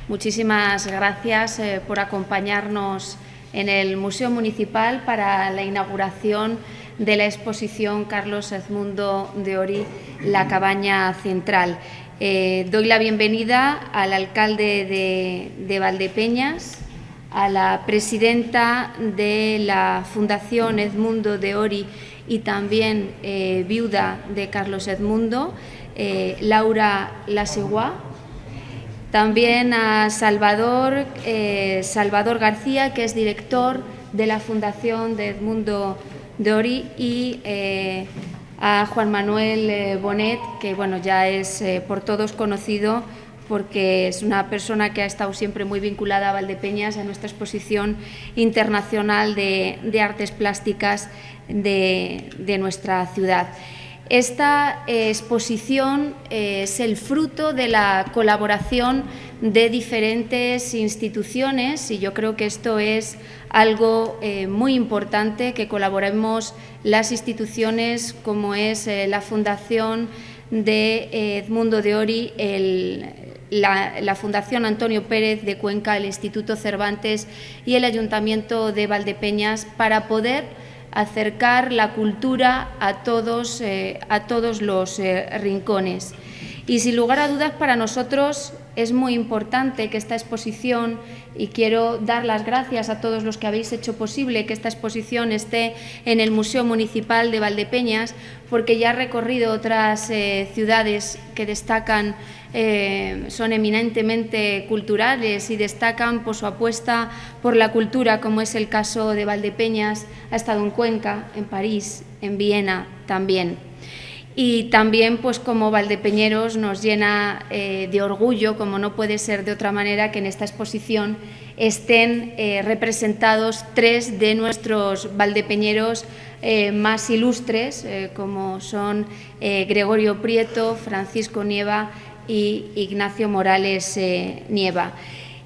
Muchísimas gracias por acompañarnos en el Museo Municipal para la inauguración de la exposición Carlos Edmundo de Ory, La Cabaña Central. Doy la bienvenida al alcalde de Valdepeñas, a la presidenta de la Fundación Edmundo de Ory y también viuda de Carlos Edmundo, Laura Lasegua. También a Salvador García, que es director de la Fundación de Edmundo de Ory, y a Juan Manuel Bonet, que bueno, ya es por todos conocido porque es una persona que ha estado siempre muy vinculada a Valdepeñas, a nuestra exposición internacional de artes plásticas de nuestra ciudad. Esta exposición es el fruto de la colaboración de diferentes instituciones y yo creo que esto es algo muy importante, que colaboremos las instituciones como es la Fundación de Edmundo de Ory, la Fundación Antonio Pérez de Cuenca, el Instituto Cervantes y el Ayuntamiento de Valdepeñas, para poder acercar la cultura a todos los rincones. Y sin lugar a dudas, para nosotros es muy importante que esta exposición, y quiero dar las gracias a todos los que habéis hecho posible que esta exposición esté en el Museo Municipal de Valdepeñas, porque ya ha recorrido otras ciudades que destacan, son eminentemente culturales y destacan por su apuesta por la cultura, como es el caso de Valdepeñas. Ha estado en Cuenca, en París, en Viena también. Y también, pues como valdepeñeros, nos llena de orgullo, como no puede ser de otra manera, que en esta exposición estén representados tres de nuestros valdepeñeros más ilustres, como son Gregorio Prieto, Francisco Nieva y Ignacio Morales Nieva.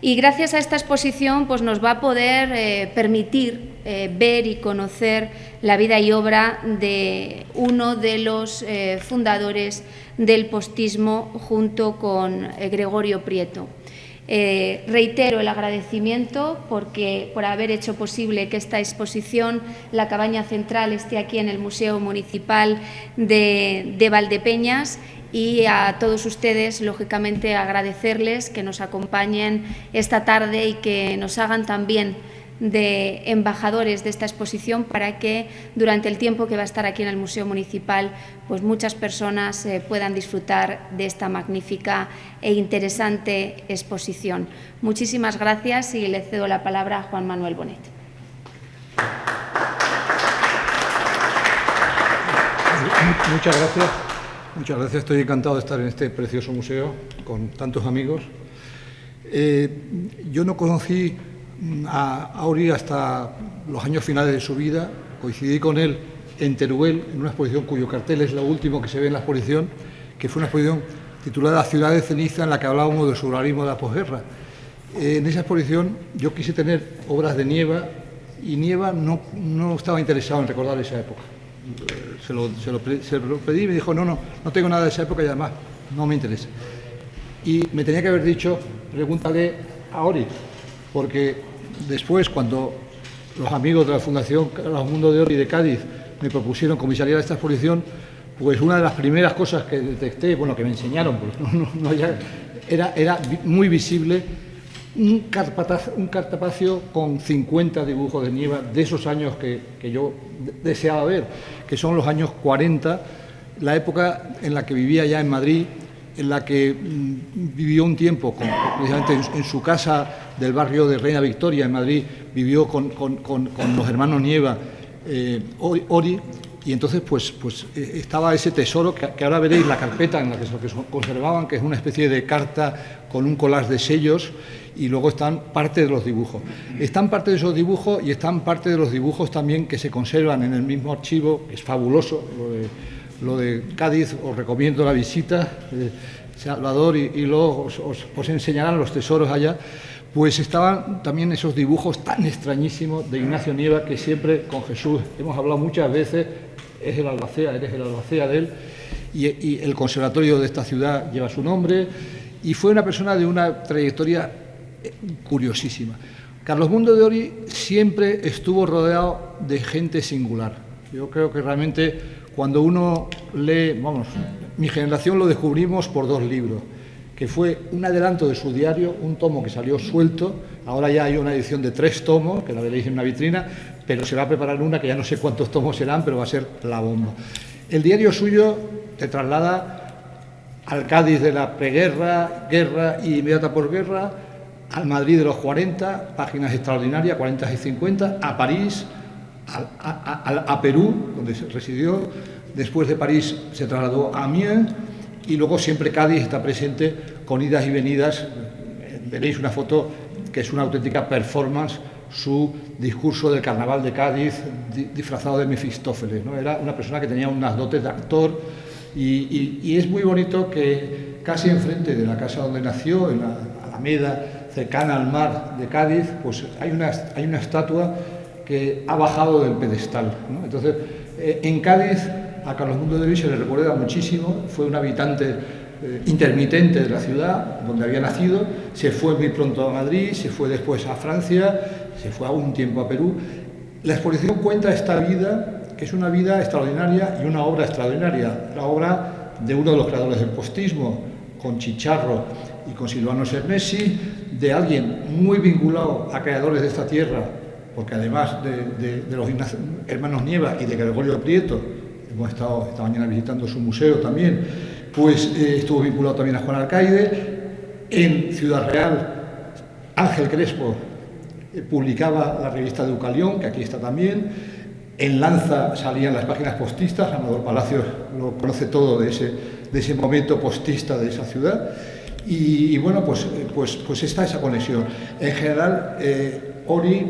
Y gracias a esta exposición pues nos va a poder permitir ver y conocer la vida y obra de uno de los fundadores del postismo junto con Gregorio Prieto. Reitero el agradecimiento por haber hecho posible que esta exposición, La Cabaña Central, esté aquí en el Museo Municipal de Valdepeñas. Y a todos ustedes, lógicamente, agradecerles que nos acompañen esta tarde y que nos hagan también de embajadores de esta exposición, para que durante el tiempo que va a estar aquí en el Museo Municipal pues muchas personas puedan disfrutar de esta magnífica e interesante exposición. Muchísimas gracias y le cedo la palabra a Juan Manuel Bonet. Muchas gracias. Muchas gracias, estoy encantado de estar en este precioso museo con tantos amigos. Yo no conocí a Ory hasta los años finales de su vida. Coincidí con él en Teruel, en una exposición cuyo cartel es lo último que se ve en la exposición, que fue una exposición titulada Ciudad de Ceniza, en la que hablábamos del surrealismo de la posguerra. En esa exposición yo quise tener obras de Nieva, y Nieva no estaba interesado en recordar esa época. Se lo pedí y me dijo, no tengo nada de esa época y además no me interesa. Y me tenía que haber dicho, pregúntale a Ory, porque después, cuando los amigos de la Fundación Carlos Edmundo de Ory de Cádiz me propusieron comisariar esta exposición, pues una de las primeras cosas que detecté, bueno, que me enseñaron, pues era muy visible un cartapacio con 50 dibujos de Nieva de esos años que yo deseaba ver, que son los años 40, la época en la que vivía ya en Madrid, en la que vivió un tiempo, precisamente en su casa del barrio de Reina Victoria, en Madrid, vivió con los hermanos Nieva, Ory, y entonces pues estaba ese tesoro que ahora veréis, la carpeta en la que se conservaban, que es una especie de carta con un collage de sellos, y luego están parte de los dibujos. Están parte de esos dibujos y están parte de los dibujos también que se conservan en el mismo archivo, que es fabuloso, lo de Cádiz. Os recomiendo la visita, Salvador, y luego os enseñarán los tesoros allá. Pues estaban también esos dibujos tan extrañísimos de Ignacio Nieva, que siempre con Jesús hemos hablado muchas veces, eres el albacea de él, y el conservatorio de esta ciudad lleva su nombre, y fue una persona de una trayectoria curiosísima. Carlos Edmundo de Ory siempre estuvo rodeado de gente singular. Yo creo que realmente cuando uno lee, vamos, mi generación lo descubrimos por 2 libros, que fue un adelanto de su diario, un tomo que salió suelto, ahora ya hay una edición de 3 tomos, que la veréis en una vitrina, pero se va a preparar una que ya no sé cuántos tomos serán, pero va a ser la bomba. El diario suyo te traslada al Cádiz de la preguerra, guerra y inmediata posguerra, al Madrid de los 40, páginas extraordinarias, 40 y 50, a París, a Perú, donde residió. Después de París se trasladó a Amiens y luego siempre Cádiz está presente con idas y venidas. Veréis una foto que es una auténtica performance, su discurso del Carnaval de Cádiz disfrazado de Mefistófeles, ¿no? Era una persona que tenía unas dotes de actor y es muy bonito que casi enfrente de la casa donde nació, en la Alameda, cercana al mar de Cádiz, pues hay una estatua que ha bajado del pedestal, ¿no? Entonces, en Cádiz a Carlos Edmundo de Ory se le recuerda muchísimo. Fue un habitante intermitente de la ciudad donde había nacido, se fue muy pronto a Madrid, se fue después a Francia, se fue un tiempo a Perú. La exposición cuenta esta vida, que es una vida extraordinaria y una obra extraordinaria, la obra de uno de los creadores del postismo, con Chicharro y con Silvano Cernesi, de alguien muy vinculado a creadores de esta tierra, porque además de los hermanos Nieva y de Gregorio Prieto, hemos estado esta mañana visitando su museo también, pues estuvo vinculado también a Juan Alcaide. En Ciudad Real, Ángel Crespo publicaba la revista de Eucalión, que aquí está también. En Lanza salían las páginas postistas, Amador Palacios lo conoce todo de ese momento postista de esa ciudad. Y bueno, pues está esa conexión. En general, Ory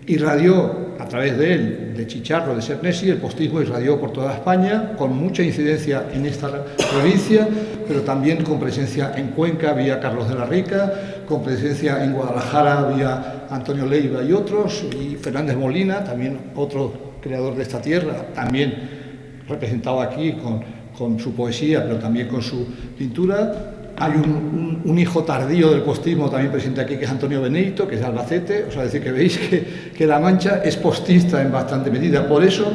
irradió a través de él, de Chicharro, de Cernesi, el postismo irradió por toda España, con mucha incidencia en esta provincia, pero también con presencia en Cuenca, vía Carlos de la Rica, con presencia en Guadalajara, vía Antonio Leiva y otros, y Fernández Molina, también otro creador de esta tierra, también representado aquí con su poesía, pero también con su pintura. Hay un hijo tardío del postismo también presente aquí, que es Antonio Benito, que es de Albacete. O sea, decir que veis que La Mancha es postista en bastante medida. Por eso,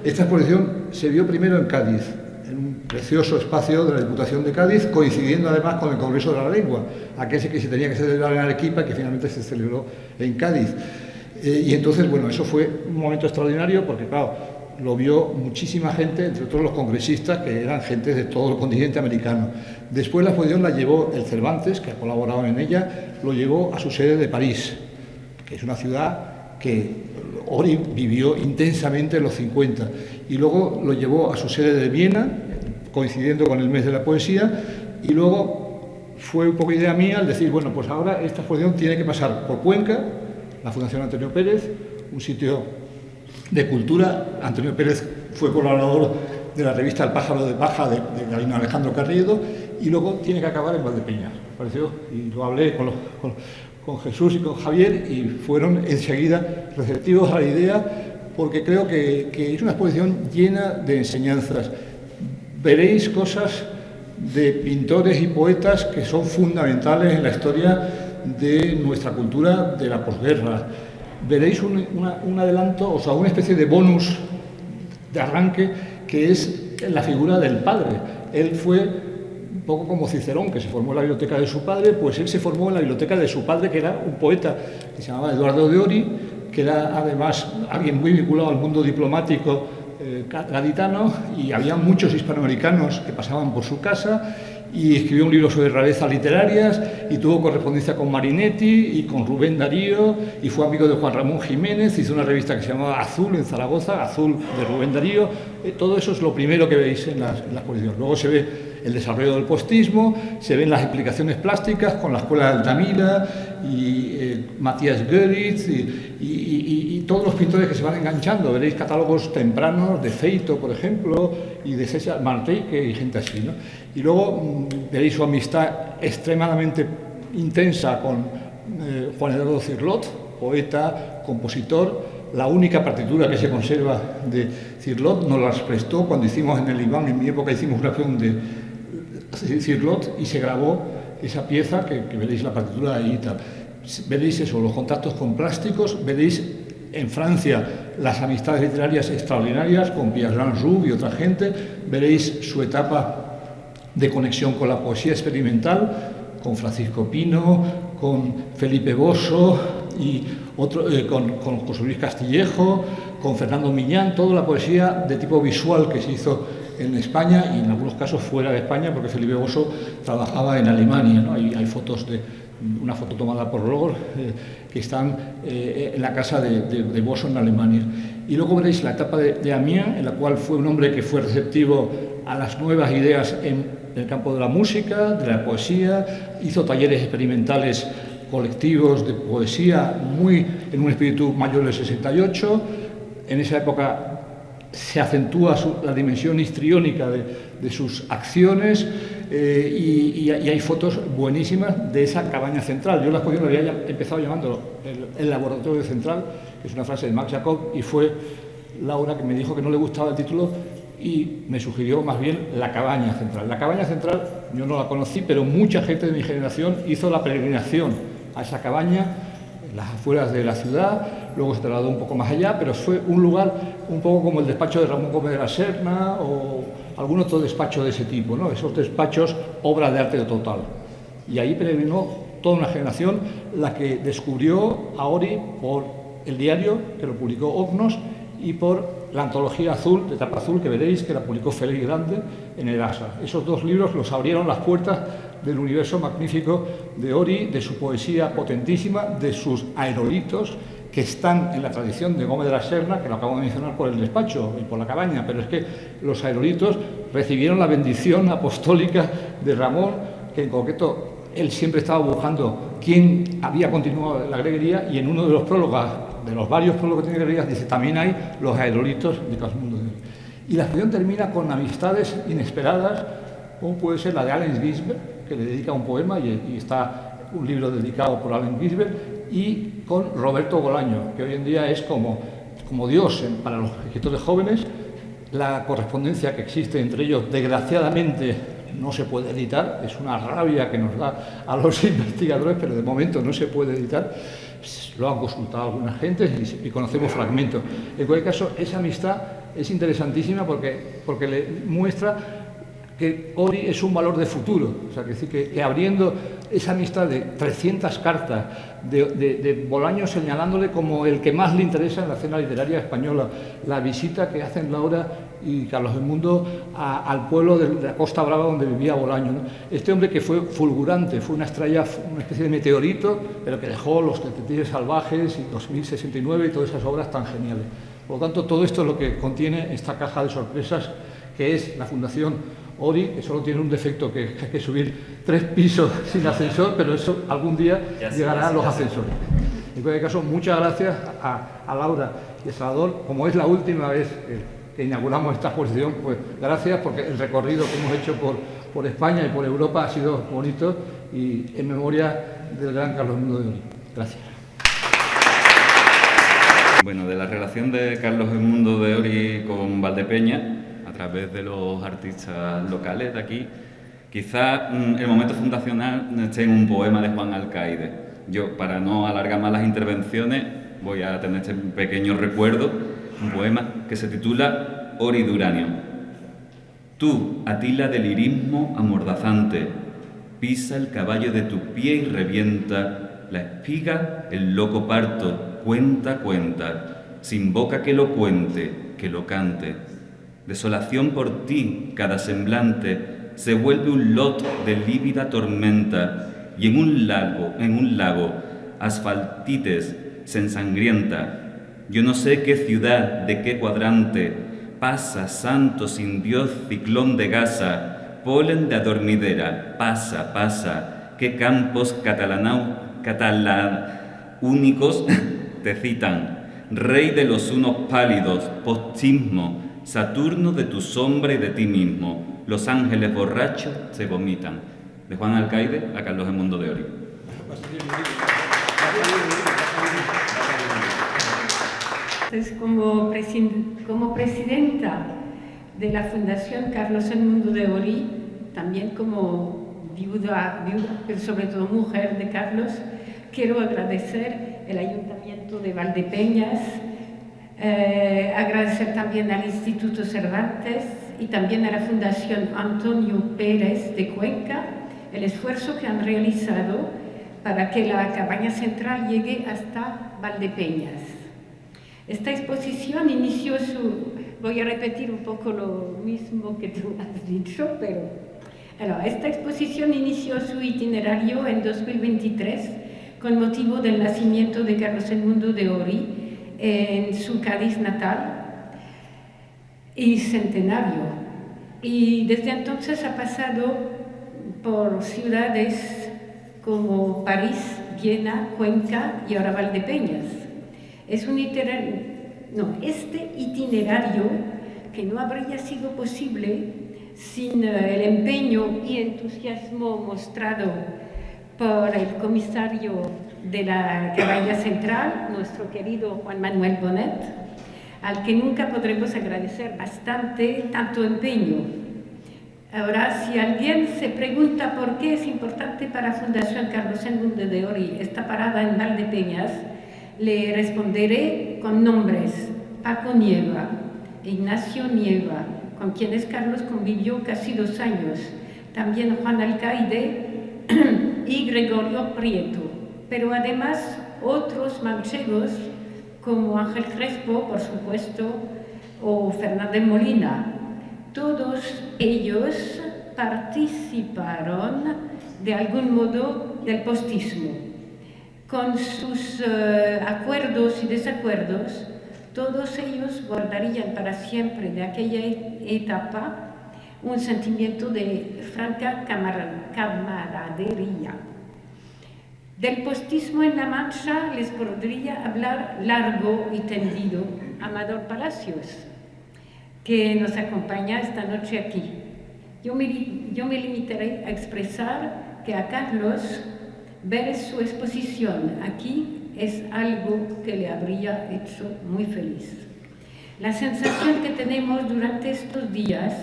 esta exposición se vio primero en Cádiz, en un precioso espacio de la Diputación de Cádiz, coincidiendo además con el Congreso de la Lengua, aquel que se tenía que celebrar en Arequipa, que finalmente se celebró en Cádiz. Y entonces, bueno, eso fue un momento extraordinario porque, claro, lo vio muchísima gente, entre otros los congresistas, que eran gente de todo el continente americano. Después la exposición la llevó el Cervantes, que ha colaborado en ella, lo llevó a su sede de París, que es una ciudad que Ory vivió intensamente en los 50, y luego lo llevó a su sede de Viena, coincidiendo con el mes de la poesía, y luego fue un poco idea mía al decir, bueno, pues ahora esta exposición tiene que pasar por Cuenca, la Fundación Antonio Pérez, un sitio de cultura. Antonio Pérez fue colaborador de la revista El Pájaro de Paja de Galino Alejandro Carriedo, y luego tiene que acabar en Valdepeñas, pareció, y lo hablé con Jesús y con Javier, y fueron enseguida receptivos a la idea, porque creo que es una exposición llena de enseñanzas. Veréis cosas de pintores y poetas que son fundamentales en la historia de nuestra cultura de la posguerra. Veréis un adelanto, o sea, una especie de bonus de arranque, que es la figura del padre. Él fue un poco como Cicerón, que se formó en la biblioteca de su padre, pues él se formó en la biblioteca de su padre, que era un poeta que se llamaba Eduardo de Ory, que era además alguien muy vinculado al mundo diplomático gaditano, y había muchos hispanoamericanos que pasaban por su casa, y escribió un libro sobre rarezas literarias, y tuvo correspondencia con Marinetti y con Rubén Darío, y fue amigo de Juan Ramón Jiménez. Hizo una revista que se llamaba Azul en Zaragoza, Azul de Rubén Darío. Todo eso es lo primero que veis en la exposición. Luego se ve el desarrollo del postismo, se ven las explicaciones plásticas con la Escuela de Altamira y Matías Goeritz y todos los pintores que se van enganchando. Veréis catálogos tempranos de Feito, por ejemplo, y de César Marteique y gente así, ¿no? Y luego veréis su amistad extremadamente intensa con Juan Eduardo Cirlot, poeta, compositor. La única partitura que se conserva de Cirlot nos las prestó cuando hicimos en el Iván, en mi época hicimos una film de Cirlot, y se grabó esa pieza que veréis la partitura ahí y tal. Veréis eso, los contactos con plásticos, veréis en Francia las amistades literarias extraordinarias con Pierre-Jean Rouve y otra gente, veréis su etapa de conexión con la poesía experimental, con Francisco Pino, con Felipe Bosso y con José Luis Castillejo, con Fernando Miñán, toda la poesía de tipo visual que se hizo en España y en algunos casos fuera de España, porque Felipe Bosso trabajaba en Alemania, ¿no? Hay fotos una foto tomada por Logor que están en la casa de Bosso en Alemania. Y luego veréis la etapa de Amiens, en la cual fue un hombre que fue receptivo a las nuevas ideas en el campo de la música, de la poesía, hizo talleres experimentales colectivos de poesía en un espíritu mayor del 68. En esa época se acentúa la dimensión histriónica de sus acciones y hay fotos buenísimas de esa cabaña central. Yo la exposición había empezado llamándolo el laboratorio central, que es una frase de Max Jacob, y fue Laura que me dijo que no le gustaba el título y me sugirió más bien la cabaña central. La cabaña central yo no la conocí, pero mucha gente de mi generación hizo la peregrinación a esa cabaña en las afueras de la ciudad, luego se trasladó un poco más allá, pero fue un lugar un poco como el despacho de Ramón Gómez de la Serna o algún otro despacho de ese tipo, ¿no? Esos despachos, obras de arte total. Y ahí peregrinó toda una generación, la que descubrió a Ori por el diario, que lo publicó Ognos, y por la antología azul, de tapa azul, que veréis, que la publicó Félix Grande en el ASA. Esos dos libros los abrieron las puertas del universo magnífico de Ori, de su poesía potentísima, de sus aerolitos, que están en la tradición de Gómez de la Serna, que lo acabo de mencionar por el despacho y por la cabaña, pero es que los aerolitos recibieron la bendición apostólica de Ramón, que en concreto él siempre estaba buscando quién había continuado la greguería, y en uno de los prólogos, de los varios prólogos que tiene greguerías, dice también hay los aerolitos de Carlos Mundo de Ori. Y la exposición termina con amistades inesperadas, como puede ser la de Allen Ginsberg, que le dedica un poema y está un libro dedicado por Allen Ginsberg, y con Roberto Bolaño, que hoy en día es como Dios para los escritores jóvenes. La correspondencia que existe entre ellos, desgraciadamente, no se puede editar, es una rabia que nos da a los investigadores, pero de momento no se puede editar. Lo han consultado algunas gentes y conocemos fragmentos. En cualquier caso, esa amistad es interesantísima porque le muestra que Ori es un valor de futuro. O sea, que abriendo esa amistad de 300 cartas de Bolaño señalándole como el que más le interesa en la escena literaria española, la visita que hacen Laura y Carlos Edmundo al pueblo de la Costa Brava donde vivía Bolaño, ¿no? Este hombre que fue fulgurante, fue una estrella, una especie de meteorito, pero que dejó Los Detectives Salvajes y 2069 y todas esas obras tan geniales. Por lo tanto, todo esto es lo que contiene esta caja de sorpresas, que es la Fundación Ori, que solo tiene un defecto, que hay que subir 3 pisos sin ascensor, pero eso algún día llegará a los ascensores. En cualquier caso, muchas gracias a Laura y a Salvador. Como es la última vez que inauguramos esta exposición, pues gracias, porque el recorrido que hemos hecho por España y por Europa ha sido bonito, y en memoria del gran Carlos Edmundo de Ori. Gracias. Bueno, de la relación de Carlos Edmundo de Ori con Valdepeña, a través de los artistas locales de aquí, quizá el momento fundacional esté en un poema de Juan Alcaide. Yo, para no alargar más las intervenciones, voy a tener este pequeño recuerdo, un poema que se titula Ori de Uranio. Tú, Atila del lirismo amordazante, pisa el caballo de tu pie y revienta la espiga, el loco parto, cuenta, sin boca que lo cuente, que lo cante. Desolación por ti, cada semblante se vuelve un lot de lívida tormenta, y en un lago, asfaltites se ensangrienta. Yo no sé qué ciudad, de qué cuadrante, pasa, santo sin Dios, ciclón de gasa, polen de adormidera, pasa, qué campos únicos te citan, rey de los unos pálidos, postismo, Saturno de tu sombra y de ti mismo, los ángeles borrachos se vomitan. De Juan Alcaide a Carlos Edmundo de Ori. Entonces, como presidenta de la Fundación Carlos Edmundo de Ori, también como viuda, pero sobre todo mujer de Carlos, quiero agradecer el Ayuntamiento de Valdepeñas, agradecer también al Instituto Cervantes y también a la Fundación Antonio Pérez de Cuenca el esfuerzo que han realizado para que la cabaña central llegue hasta Valdepeñas. Esta exposición inició voy a repetir un poco lo mismo que tú has dicho, pero esta exposición inició su itinerario en 2023 con motivo del nacimiento de Carlos Edmundo de Ory en su Cádiz natal y centenario. Y desde entonces ha pasado por ciudades como París, Viena, Cuenca y ahora Valdepeñas. Es un este itinerario que no habría sido posible sin el empeño y entusiasmo mostrado por el comisario de la cabaña central, nuestro querido Juan Manuel Bonet, al que nunca podremos agradecer bastante tanto empeño. Ahora, si alguien se pregunta por qué es importante para Fundación Carlos Edmundo de Ory esta parada en Valdepeñas, le responderé con nombres: Paco Nieva, Ignacio Nieva, con quienes Carlos convivió casi 2 años, también Juan Alcaide y Gregorio Prieto, pero además otros manchegos como Ángel Crespo, por supuesto, o Fernández Molina. Todos ellos participaron de algún modo del postismo. Con sus acuerdos y desacuerdos, todos ellos guardarían para siempre de aquella etapa un sentimiento de franca camaradería. Del postismo en La Mancha les podría hablar largo y tendido Amador Palacios, que nos acompaña esta noche aquí. Yo me limitaré a expresar que a Carlos ver su exposición aquí es algo que le habría hecho muy feliz. La sensación que tenemos durante estos días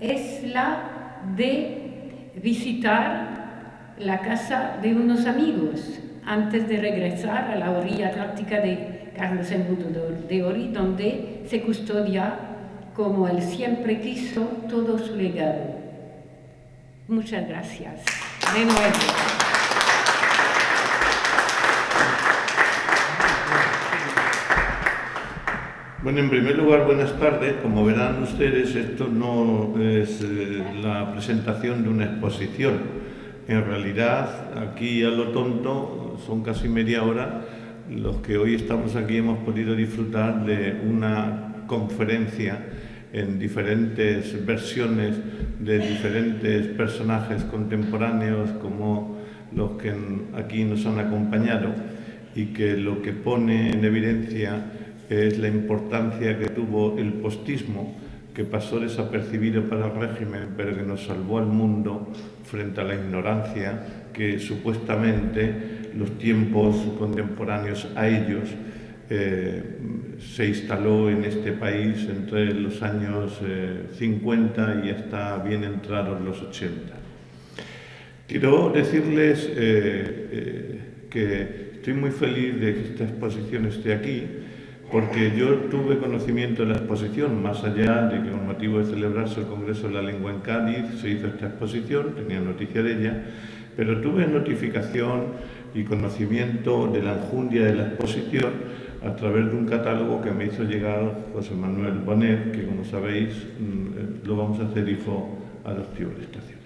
es la de visitar la casa de unos amigos antes de regresar a la orilla atlántica de Carlos Edmundo de Ory, donde se custodia, como él siempre quiso, todo su legado. Muchas gracias. De nuevo. Bueno, en primer lugar, buenas tardes. Como verán ustedes, esto no es la presentación de una exposición. En realidad, aquí a lo tonto, son casi media hora. Los que hoy estamos aquí hemos podido disfrutar de una conferencia en diferentes versiones de diferentes personajes contemporáneos como los que aquí nos han acompañado, y que lo que pone en evidencia es la importancia que tuvo el postismo, que pasó desapercibido para el régimen, pero que nos salvó al mundo frente a la ignorancia que supuestamente los tiempos contemporáneos a ellos se instaló en este país entre los años 50 y hasta bien entrados los 80. Quiero decirles que estoy muy feliz de que esta exposición esté aquí, porque yo tuve conocimiento de la exposición, más allá de que con motivo de celebrarse el Congreso de la Lengua en Cádiz se hizo esta exposición, tenía noticia de ella, pero tuve notificación y conocimiento de la enjundia de la exposición a través de un catálogo que me hizo llegar José Manuel Bonet, que como sabéis lo vamos a hacer hijo adoptivo de esta ciudad.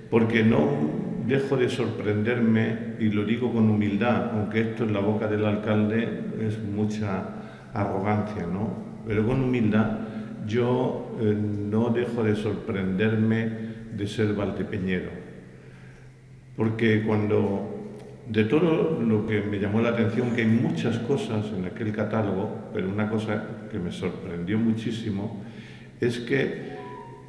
Porque no dejo de sorprenderme, y lo digo con humildad, aunque esto en la boca del alcalde es mucha arrogancia, ¿no? Pero con humildad yo no dejo de sorprenderme de ser valdepeñero. Porque de todo lo que me llamó la atención, que hay muchas cosas en aquel catálogo, pero una cosa que me sorprendió muchísimo es que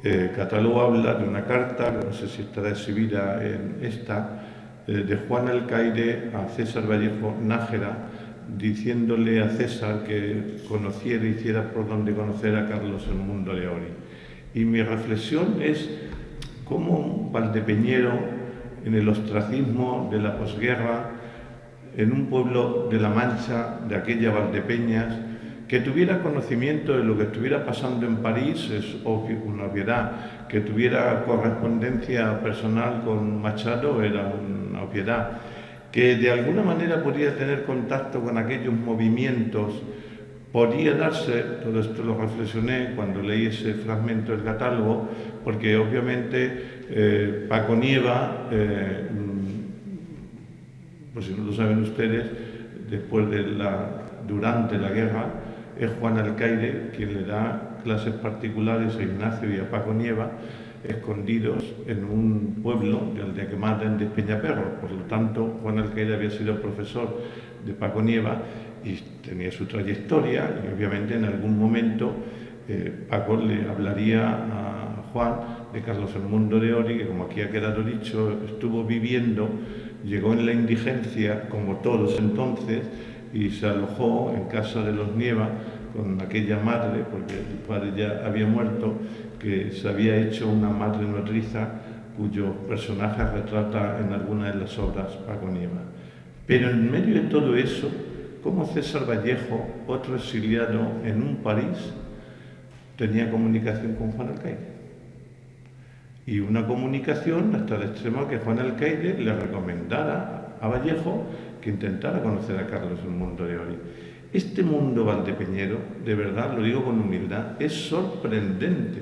el catálogo habla de una carta, que no sé si estará exhibida en esta, de Juan Alcaide a César Vallejo Nájera, diciéndole a César que conociera, hiciera por donde conocer a Carlos Edmundo de Ory. Y mi reflexión es como un valdepeñero en el ostracismo de la posguerra, en un pueblo de La Mancha, de aquella Valdepeñas, que tuviera conocimiento de lo que estuviera pasando en París, es obvio, una obviedad. Que tuviera correspondencia personal con Machado era una obviedad. Que de alguna manera podía tener contacto con aquellos movimientos, podía darse, todo esto lo reflexioné cuando leí ese fragmento del catálogo, porque obviamente Paco Nieva, pues si no lo saben ustedes, durante la guerra, es Juan Alcaide quien le da clases particulares a Ignacio y a Paco Nieva, escondidos en un pueblo de Aldequemada de Peñaperro. Por lo tanto, Juan Alcaide había sido profesor de Paco Nieva y tenía su trayectoria, y obviamente en algún momento Paco le hablaría a Juan de Carlos Edmundo de Ory, que, como aquí ha quedado dicho, estuvo viviendo, llegó en la indigencia, como todos entonces, y se alojó en casa de los Nieva con aquella madre, porque el padre ya había muerto, que se había hecho una madre nodriza, cuyo personaje retrata en alguna de las obras Paco Nieva. Pero en medio de todo eso, como César Vallejo, otro exiliado en un París, tenía comunicación con Juan Alcaide. Y una comunicación hasta el extremo que Juan Alcaide le recomendara a Vallejo que intentara conocer a Carlos Edmundo de Ory. Este mundo valdepeñero, de verdad, lo digo con humildad, es sorprendente.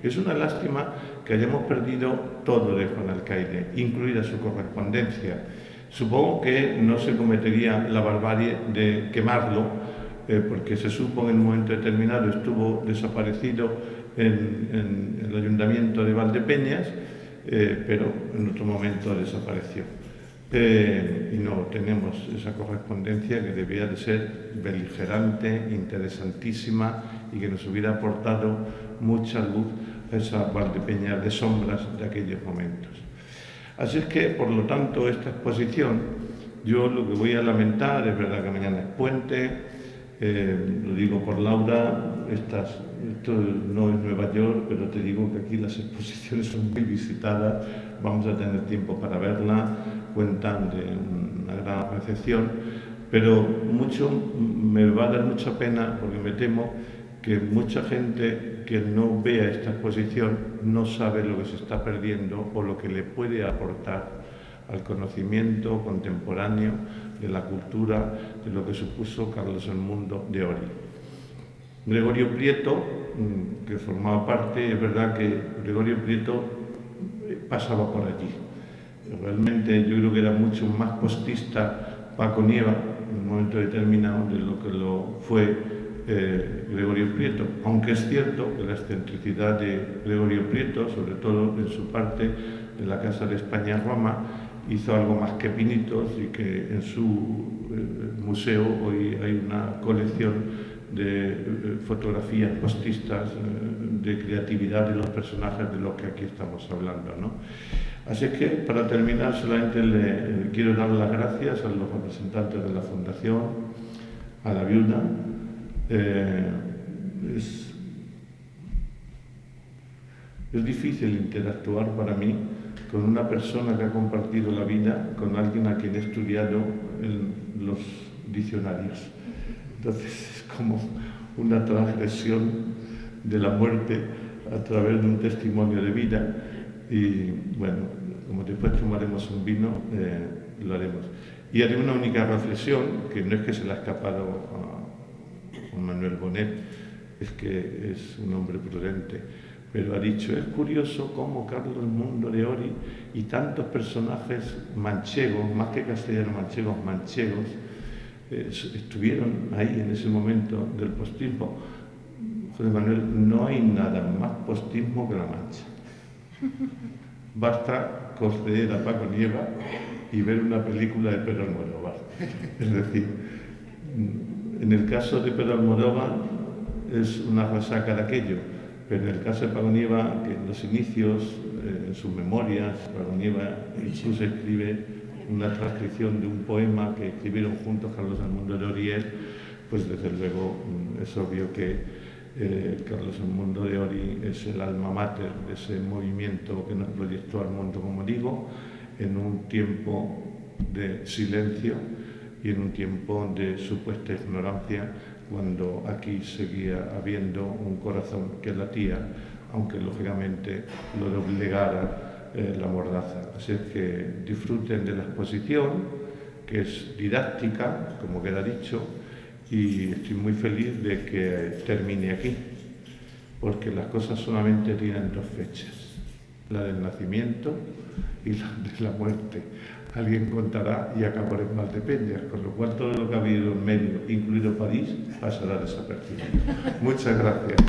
Es una lástima que hayamos perdido todo de Juan Alcaide, incluida su correspondencia. Supongo que no se cometería la barbarie de quemarlo, porque se supo en un momento determinado estuvo desaparecido en el ayuntamiento de Valdepeñas, pero en otro momento desapareció. Y no tenemos esa correspondencia que debía de ser beligerante, interesantísima y que nos hubiera aportado mucha luz a esa Valdepeña de sombras de aquellos momentos. Así es que, por lo tanto, esta exposición, yo lo que voy a lamentar, es verdad que mañana es puente, lo digo por Laura, esto no es Nueva York, pero te digo que aquí las exposiciones son muy visitadas, vamos a tener tiempo para verla, cuentan de una gran recepción, pero me va a dar mucha pena porque me temo que mucha gente que no vea esta exposición no sabe lo que se está perdiendo o lo que le puede aportar al conocimiento contemporáneo de la cultura, de lo que supuso Carlos Edmundo de Ory. Gregorio Prieto, que formaba parte, es verdad que Gregorio Prieto pasaba por allí. Realmente yo creo que era mucho más postista Paco Nieva en un momento determinado de lo que lo fue Gregorio Prieto, aunque es cierto que la excentricidad de Gregorio Prieto, sobre todo en su parte de la Casa de España-Roma, hizo algo más que pinitos y que en su museo hoy hay una colección de fotografías postistas, de creatividad de los personajes de los que aquí estamos hablando, ¿no? Así que, para terminar, solamente le quiero dar las gracias a los representantes de la Fundación, a la viuda. Es difícil interactuar para mí con una persona que ha compartido la vida con alguien a quien he estudiado en los diccionarios. Entonces es como una transgresión de la muerte a través de un testimonio de vida. Y bueno, como después tomaremos un vino, lo haremos. Y haré una única reflexión, que no es que se le ha escapado a Juan Manuel Bonet, es que es un hombre prudente, pero ha dicho, es curioso cómo Carlos Edmundo de Ory y tantos personajes manchegos, más que castellano-manchegos, manchegos, estuvieron ahí en ese momento del postismo. José Manuel, no hay nada más postismo que La Mancha. Basta conceder a Paco Nieva y ver una película de Pedro Almodóvar. Es decir, en el caso de Pedro Almodóvar es una resaca de aquello, pero en el caso de Paco Nieva, que en los inicios, en sus memorias, Paco Nieva incluso escribe una transcripción de un poema que escribieron juntos Carlos Edmundo de Ory, pues desde luego es obvio que Carlos Edmundo de Ory es el alma mater de ese movimiento que nos proyectó al mundo, como digo, en un tiempo de silencio y en un tiempo de supuesta ignorancia, cuando aquí seguía habiendo un corazón que latía, aunque lógicamente lo doblegara la mordaza. Así es que disfruten de la exposición, que es didáctica, como queda dicho, y estoy muy feliz de que termine aquí, porque las cosas solamente tienen dos fechas, la del nacimiento y la de la muerte. Alguien contará y acabará en Valdepeñas, con lo cual todo lo que ha habido en medio, incluido París, pasará desapercibido. Muchas gracias.